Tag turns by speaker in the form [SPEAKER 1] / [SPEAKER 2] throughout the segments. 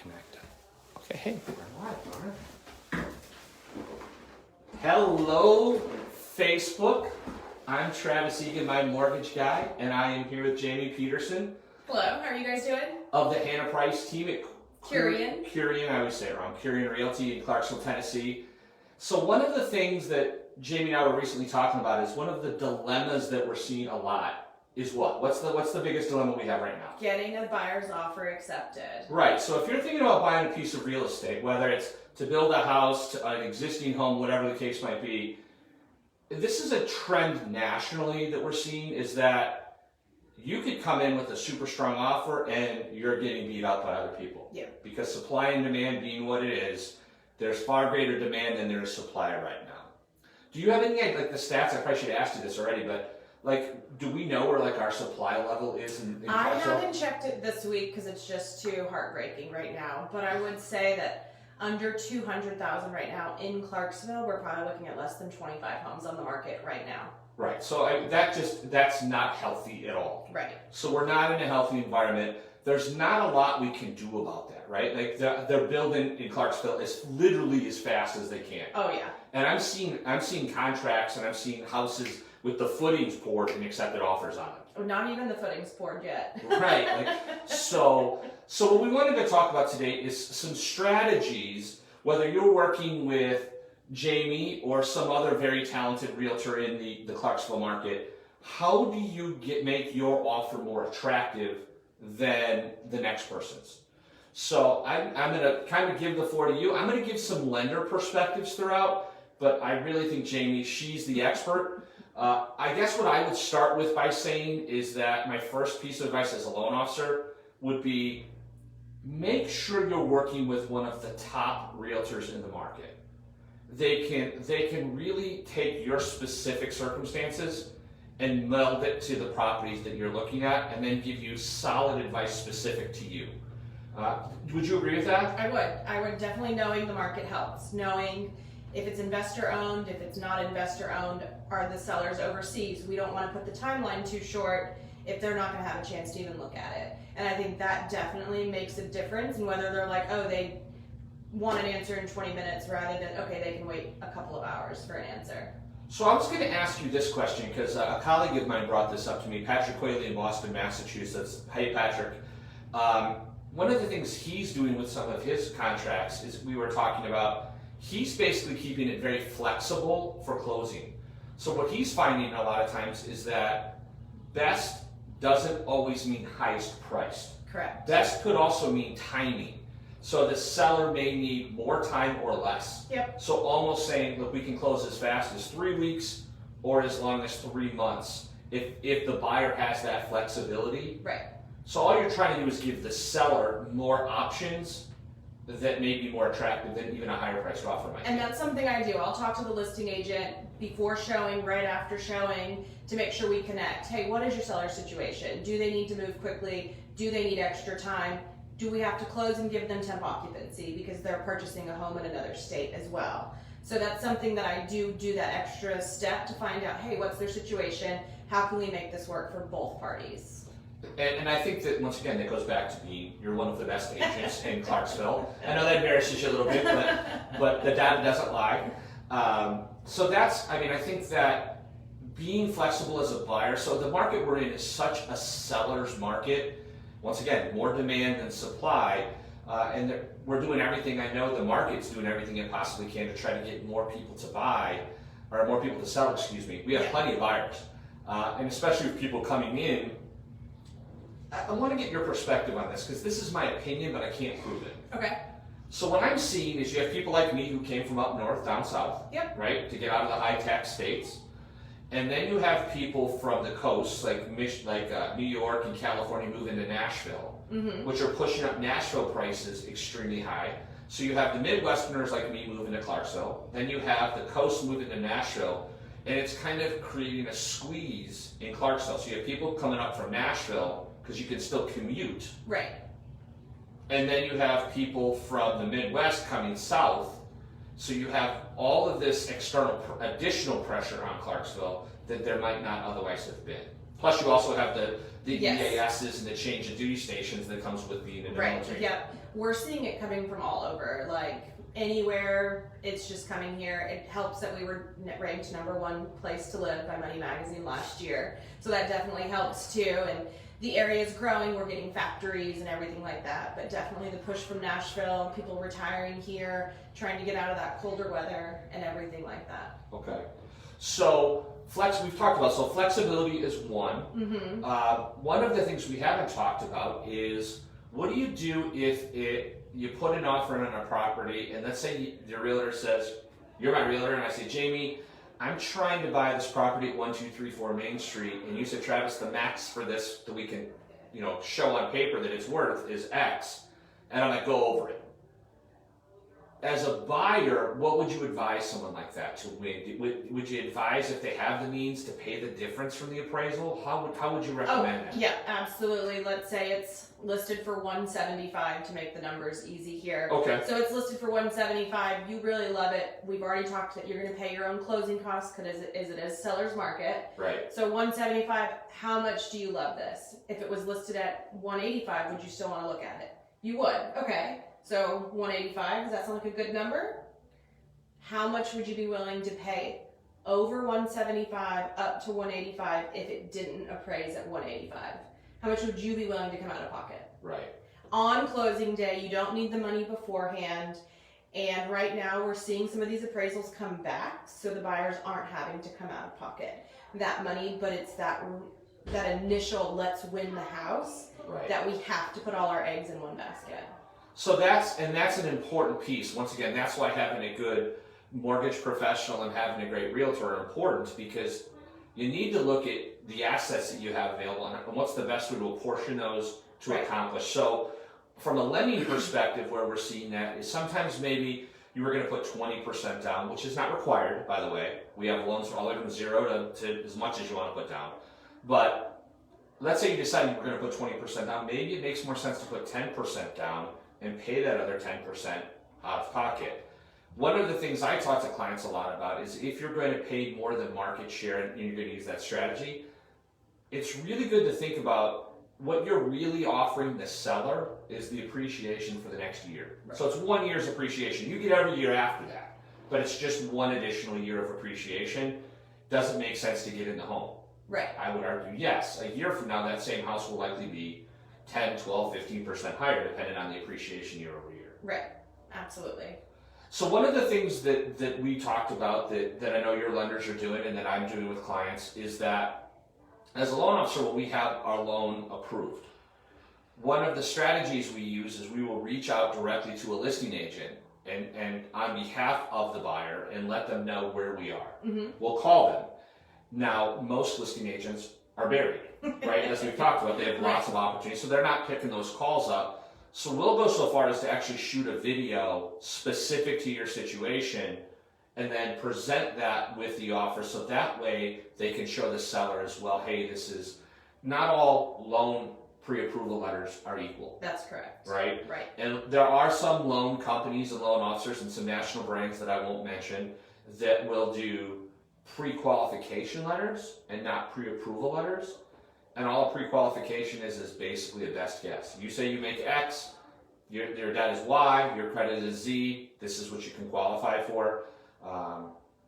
[SPEAKER 1] connect. Okay, hey. Hello, Facebook. I'm Travis Egan, my mortgage guy, and I am here with Jamie Peterson.
[SPEAKER 2] Hello, how are you guys doing?
[SPEAKER 1] Of the Hannah Price team at
[SPEAKER 2] Quirion.
[SPEAKER 1] I always say it wrong. Quirion Realty in Clarksville, Tennessee. So one of the things that Jamie and I were recently talking about is one of the dilemmas that we're seeing a lot is what? What's the biggest dilemma we have right now?
[SPEAKER 2] Getting a buyer's offer accepted.
[SPEAKER 1] Right. So if you're thinking about buying a piece of real estate, whether it's to build a house, to an existing home, whatever the case might be, this is a trend nationally that we're seeing is that you could come in with a super strong offer and you're getting beat out by other people.
[SPEAKER 2] Yeah.
[SPEAKER 1] Because supply and demand being what it is, there's far greater demand than there is supply right now. Do you have any, like the stats? I probably should have asked you this already, but like, do we know where like our supply level is in
[SPEAKER 2] I
[SPEAKER 1] Clarksville?
[SPEAKER 2] haven't checked it this week because it's just too heartbreaking right now. But I would say that under 200,000 right now in Clarksville, we're probably looking at less than 25 homes on the market right now.
[SPEAKER 1] Right. So that's not healthy at all.
[SPEAKER 2] Right.
[SPEAKER 1] So we're not in a healthy environment. There's not a lot we can do about that, right? Like they're building in Clarksville as literally as fast as they can.
[SPEAKER 2] Oh yeah.
[SPEAKER 1] And I'm seeing contracts and I'm seeing houses with the footings poured and accepted offers on them.
[SPEAKER 2] Oh, not even the footings poured yet.
[SPEAKER 1] Right. So what we wanted to talk about today is some strategies, whether you're working with Jamie or some other very talented realtor in the Clarksville market, how do you make your offer more attractive than the next person's? So I'm going to kind of give the floor to you. I'm going to give some lender perspectives throughout, but I really think Jamie, she's the expert. I guess what I would start with by saying is that my first piece of advice as a loan officer would be make sure you're working with one of the top realtors in the market. They can really take your specific circumstances and meld it to the properties that you're looking at and then give you solid advice specific to you. Would you agree with that?
[SPEAKER 2] I would definitely. Knowing the market helps. Knowing if it's investor owned, if it's not investor owned, are the sellers overseas? We don't want to put the timeline too short if they're not going to have a chance to even look at it. And I think that definitely makes a difference in whether they're like, oh, they want an answer in 20 minutes rather than, okay, they can wait a couple of hours for an answer.
[SPEAKER 1] So I was going to ask you this question because a colleague of mine brought this up to me, Patrick Quayle in Boston, Massachusetts. Hey, Patrick. One of the things he's doing with some of his contracts is we were talking about, he's basically keeping it very flexible for closing. So what he's finding a lot of times is that best doesn't always mean highest priced.
[SPEAKER 2] Correct.
[SPEAKER 1] Best could also mean timing. So the seller may need more time or less.
[SPEAKER 2] Yep.
[SPEAKER 1] So almost saying, look, we can close as fast as 3 weeks or as long as 3 months if the buyer has that flexibility.
[SPEAKER 2] Right.
[SPEAKER 1] So all you're trying to do is give the seller more options that may be more attractive than even a higher priced offer might be.
[SPEAKER 2] And that's something I do. I'll talk to the listing agent before showing, right after showing, to make sure we connect. Hey, what is your seller situation? Do they need to move quickly? Do they need extra time? Do we have to close and give them temp occupancy because they're purchasing a home in another state as well? So that's something that I do that extra step to find out, hey, what's their situation? How can we make this work for both parties?
[SPEAKER 1] And I think that, once again, that goes back to being, you're one of the best agents in Clarksville. I know that embarrasses you a little bit, but the data doesn't lie. So that's, I think that being flexible as a buyer, so the market we're in is such a seller's market. Once again, more demand than supply, and we're doing everything. I know the market's doing everything it possibly can to try to get more people to buy, or more people to sell, excuse me. We have plenty of buyers, and especially with people coming in. I want to get your perspective on this, because this is my opinion, but I can't prove it.
[SPEAKER 2] Okay.
[SPEAKER 1] So what I'm seeing is you have people like me who came from up north, down south,
[SPEAKER 2] Yep.
[SPEAKER 1] right, to get out of the high-tax states. And then you have people from the coast, like New York and California, move into Nashville, which are pushing up Nashville prices extremely high. So you have the Midwesterners like me moving to Clarksville. Then you have the coast moving to Nashville. And it's kind of creating a squeeze in Clarksville. So you have people coming up from Nashville because you can still commute.
[SPEAKER 2] Right.
[SPEAKER 1] And then you have people from the Midwest coming south. So you have all of this additional pressure on Clarksville that there might not otherwise have been. Plus you also have the
[SPEAKER 2] Yes.
[SPEAKER 1] EASs and the change of duty stations that comes with being in the
[SPEAKER 2] Right.
[SPEAKER 1] military.
[SPEAKER 2] Yep. we're seeing it coming from all over, like anywhere. It's just coming here. It helps that we were ranked #1 place to live by Money Magazine last year, so that definitely helps too. And the area is growing. We're getting factories and everything like that, but definitely the push from Nashville, people retiring here, trying to get out of that colder weather and everything like that.
[SPEAKER 1] Okay. So we've talked about, so flexibility is one.
[SPEAKER 2] Mm-hmm.
[SPEAKER 1] One of the things we haven't talked about is, what do you do if you put an offer in on a property, and let's say your realtor says, you're my realtor, and I say, Jamie, I'm trying to buy this property at 1234 Main Street, and you said, Travis, the max for this that we can, show on paper that it's worth is X, and I'm gonna go over it. As a buyer, what would you advise someone like that to win? Would you advise, if they have the means, to pay the difference from the appraisal? How would you recommend that?
[SPEAKER 2] Yeah, absolutely. Let's say it's listed for $175 to make the numbers easy here.
[SPEAKER 1] Okay.
[SPEAKER 2] So it's listed for $175. You really love it. We've already talked that you're going to pay your own closing costs because it is seller's market.
[SPEAKER 1] Right.
[SPEAKER 2] So $175. How much do you love this? If it was listed at $185, would you still want to look at it? You would. Okay. So $185, does that sound like a good number? How much would you be willing to pay over $175 up to $185 if it didn't appraise at $185? How much would you be willing to come out of pocket?
[SPEAKER 1] Right.
[SPEAKER 2] On closing day, you don't need the money beforehand. And right now we're seeing some of these appraisals come back, so the buyers aren't having to come out of pocket that money, but it's that initial let's win the house,
[SPEAKER 1] Right.
[SPEAKER 2] that we have to put all our eggs in one basket.
[SPEAKER 1] So that's an important piece. Once again, that's why having a good mortgage professional and having a great realtor are important, because you need to look at the assets that you have available and what's the best way to apportion those to
[SPEAKER 2] Right.
[SPEAKER 1] accomplish. So from a lending perspective, where we're seeing that is sometimes maybe you were going to put 20% down, which is not required, by the way. We have loans all the way from 0 to as much as you want to put down. But let's say you decide you were going to put 20% down. Maybe it makes more sense to put 10% down and pay that other 10% out of pocket. One of the things I talk to clients a lot about is, if you're going to pay more than market share and you're going to use that strategy, it's really good to think about what you're really offering the seller is the appreciation for the next year.
[SPEAKER 2] Right.
[SPEAKER 1] So it's 1 year's appreciation. You get every year after that, but it's just one additional year of appreciation. Doesn't make sense to get in the home.
[SPEAKER 2] Right.
[SPEAKER 1] I would argue, yes, a year from now, that same house will likely be 10, 12, 15% higher, depending on the appreciation year over year.
[SPEAKER 2] Right. Absolutely.
[SPEAKER 1] So one of the things that we talked about that I know your lenders are doing and that I'm doing with clients is that, as a loan officer, when we have our loan approved, one of the strategies we use is we will reach out directly to a listing agent and on behalf of the buyer and let them know where we are.
[SPEAKER 2] Mm-hmm.
[SPEAKER 1] We'll call them. Now, most listing agents are buried, right? As we've talked about, they have lots of opportunities, so they're not picking those calls up. So we'll go so far as to actually shoot a video specific to your situation and then present that with the offer, so that way they can show the seller as well, hey, this is, not all loan pre-approval letters are equal.
[SPEAKER 2] That's correct.
[SPEAKER 1] Right?
[SPEAKER 2] Right.
[SPEAKER 1] And there are some loan companies and loan officers and some national brands that I won't mention that will do pre-qualification letters and not pre-approval letters. And all a pre-qualification is basically a best guess. You say you make X, your debt is Y, your credit is Z, this is what you can qualify for.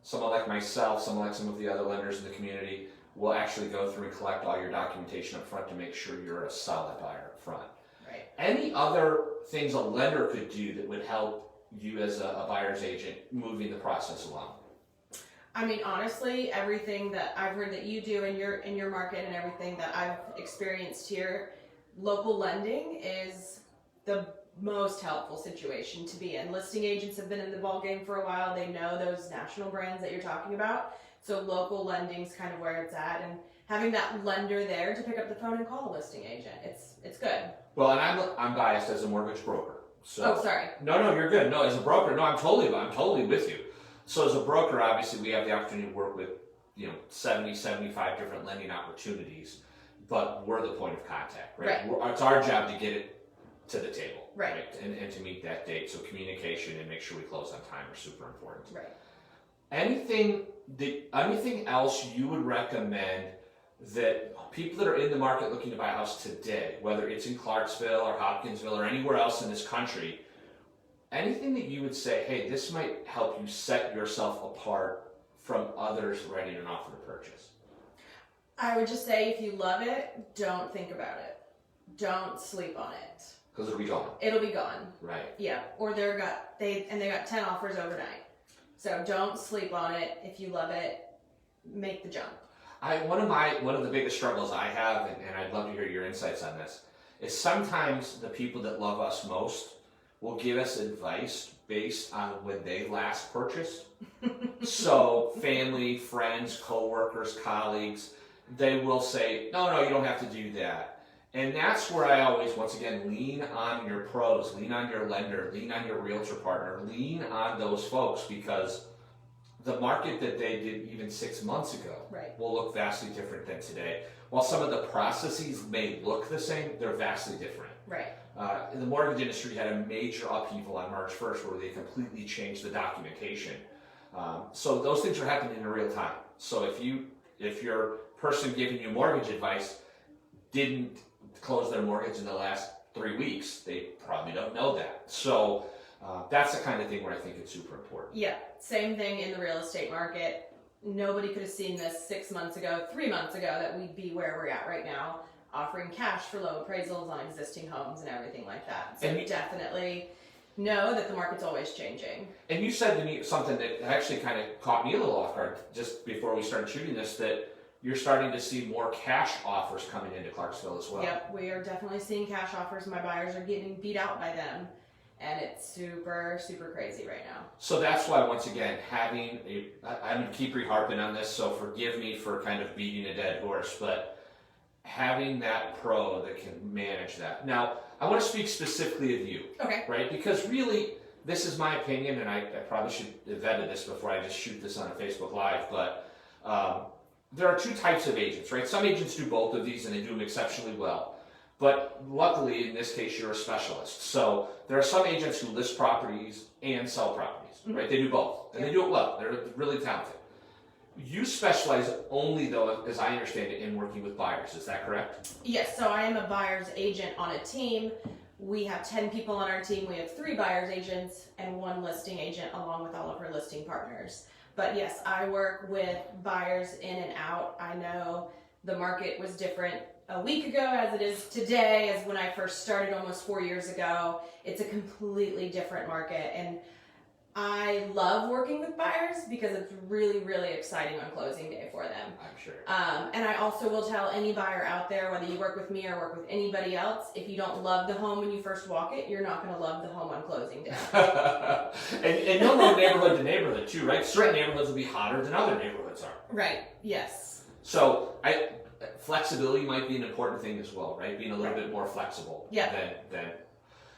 [SPEAKER 1] Someone like myself, someone like some of the other lenders in the community will actually go through and collect all your documentation up front to make sure you're a solid buyer up front.
[SPEAKER 2] Right.
[SPEAKER 1] Any other things a lender could do that would help you as a buyer's agent moving the process along?
[SPEAKER 2] I mean, honestly, everything that I've heard that you do in your market and everything that I've experienced here, local lending is the most helpful situation to be in. Listing agents have been in the ballgame for a while. They know those national brands that you're talking about. So local lending's kind of where it's at, and having that lender there to pick up the phone and call a listing agent, it's good.
[SPEAKER 1] Well, and I'm biased as a mortgage broker. So
[SPEAKER 2] Oh, sorry.
[SPEAKER 1] No, you're good. No, as a broker, no, I'm totally with you. So as a broker, obviously, we have the opportunity to work with 70, 75 different lending opportunities, but we're the point of contact, right?
[SPEAKER 2] Right.
[SPEAKER 1] It's our job to get it to the table,
[SPEAKER 2] Right.
[SPEAKER 1] And to meet that date. So communication and make sure we close on time are super important.
[SPEAKER 2] Right.
[SPEAKER 1] Anything else you would recommend that people that are in the market looking to buy a house today, whether it's in Clarksville or Hopkinsville or anywhere else in this country, anything that you would say, hey, this might help you set yourself apart from others ready to offer to purchase?
[SPEAKER 2] I would just say if you love it, don't think about it. Don't sleep on it.
[SPEAKER 1] Because it'll be gone.
[SPEAKER 2] It'll be gone.
[SPEAKER 1] Right.
[SPEAKER 2] Yeah. Or they got 10 offers overnight. So don't sleep on it. If you love it, make the jump.
[SPEAKER 1] One of the biggest struggles I have, and I'd love to hear your insights on this, is sometimes the people that love us most will give us advice based on when they last purchased. So family, friends, coworkers, colleagues, they will say, no, you don't have to do that. And that's where I always, once again, lean on your pros, lean on your lender, lean on your realtor partner, lean on those folks, because the market that they did even 6 months ago will look vastly different than today. While some of the processes may look the same, they're vastly different.
[SPEAKER 2] Right.
[SPEAKER 1] The mortgage industry had a major upheaval on March 1st where they completely changed the documentation. So those things are happening in real time. So if your person giving you mortgage advice didn't close their mortgage in the last 3 weeks, they probably don't know that. So that's the kind of thing where I think it's super important.
[SPEAKER 2] Yeah, same thing in the real estate market. Nobody could have seen this 6 months ago, 3 months ago, that we'd be where we're at right now, offering cash for low appraisals on existing homes and everything like that. So definitely know that the market's always changing. And
[SPEAKER 1] you said to me something that actually kind of caught me a little off guard just before we started shooting this, that you're starting to see more cash offers coming into Clarksville as well.
[SPEAKER 2] Yep, we are definitely seeing cash offers. My buyers are getting beat out by them. And it's super, super crazy right now.
[SPEAKER 1] So that's why, once again, I'm going to keep harping on this, so forgive me for kind of beating a dead horse, but having that pro that can manage that. Now, I want to speak specifically of you.
[SPEAKER 2] Okay.
[SPEAKER 1] Right? Because really, this is my opinion, and I probably should have vetted this before I just shoot this on a Facebook Live, but there are two types of agents, right? Some agents do both of these, and they do them exceptionally well. But luckily, in this case, you're a specialist. So there are some agents who list properties and sell properties, right? They do both, and they do it well. They're really talented. You specialize only, though, as I understand it, in working with buyers. Is that correct?
[SPEAKER 2] Yes. So I am a buyer's agent on a team. We have 10 people on our team. We have 3 buyer's agents and 1 listing agent, along with all of our listing partners. But yes, I work with buyers in and out. I know the market was different a week ago as it is today, as when I first started almost 4 years ago. It's a completely different market, and I love working with buyers because it's really, really exciting on closing day for them.
[SPEAKER 1] I'm sure.
[SPEAKER 2] And I also will tell any buyer out there, whether you work with me or work with anybody else, if you don't love the home when you first walk it, you're not going to love the home on closing day.
[SPEAKER 1] and you'll know neighborhood to neighborhood too, right? Certain neighborhoods will be hotter than other neighborhoods are.
[SPEAKER 2] Right. Yes.
[SPEAKER 1] So flexibility might be an important thing as well, right? Being a little bit more flexible.
[SPEAKER 2] Yeah.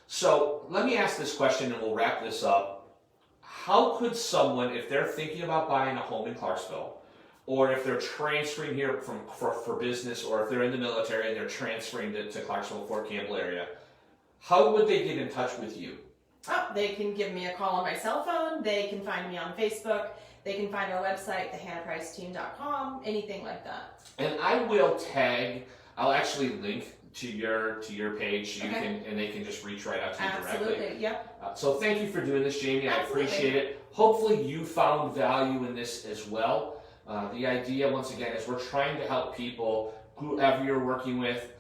[SPEAKER 1] So let me ask this question, and we'll wrap this up. How could someone, if they're thinking about buying a home in Clarksville, or if they're transferring here for business, or if they're in the military and they're transferring to Clarksville, Fort Campbell area, how would they get in touch with you?
[SPEAKER 2] Oh, they can give me a call on my cell phone. They can find me on Facebook. They can find our website, thehannahpriceteam.com, anything like that.
[SPEAKER 1] And I'll actually link to your page. You can, and they can just reach right out to you directly.
[SPEAKER 2] Absolutely, yep.
[SPEAKER 1] So thank you for doing this, Jamie.
[SPEAKER 2] Absolutely.
[SPEAKER 1] I appreciate it. Hopefully you found value in this as well. The idea, once again, is we're trying to help people, whoever you're working with,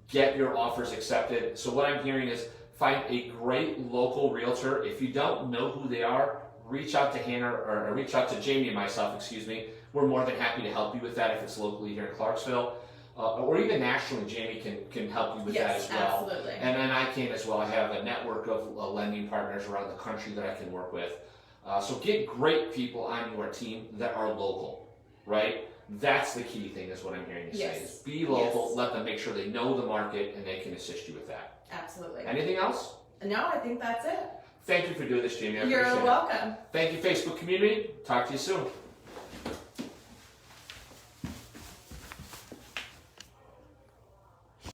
[SPEAKER 1] get your offers accepted. So what I'm hearing is find a great local realtor. If you don't know who they are, reach out to Hannah or reach out to Jamie and myself, We're more than happy to help you with that if it's locally here in Clarksville. Or even nationally, Jamie can help you with that as well.
[SPEAKER 2] Yes, absolutely.
[SPEAKER 1] And then I can as well. I have a network of lending partners around the country that I can work with. So get great people on your team that are local, right? That's the key thing, is what I'm hearing you say. Is be local, let them make sure they know the market, and they can assist you with that.
[SPEAKER 2] Absolutely.
[SPEAKER 1] Anything else?
[SPEAKER 2] No, I think that's it.
[SPEAKER 1] Thank you for doing this, Jamie. I appreciate it.
[SPEAKER 2] You're welcome.
[SPEAKER 1] Thank you, Facebook community. Talk to you soon.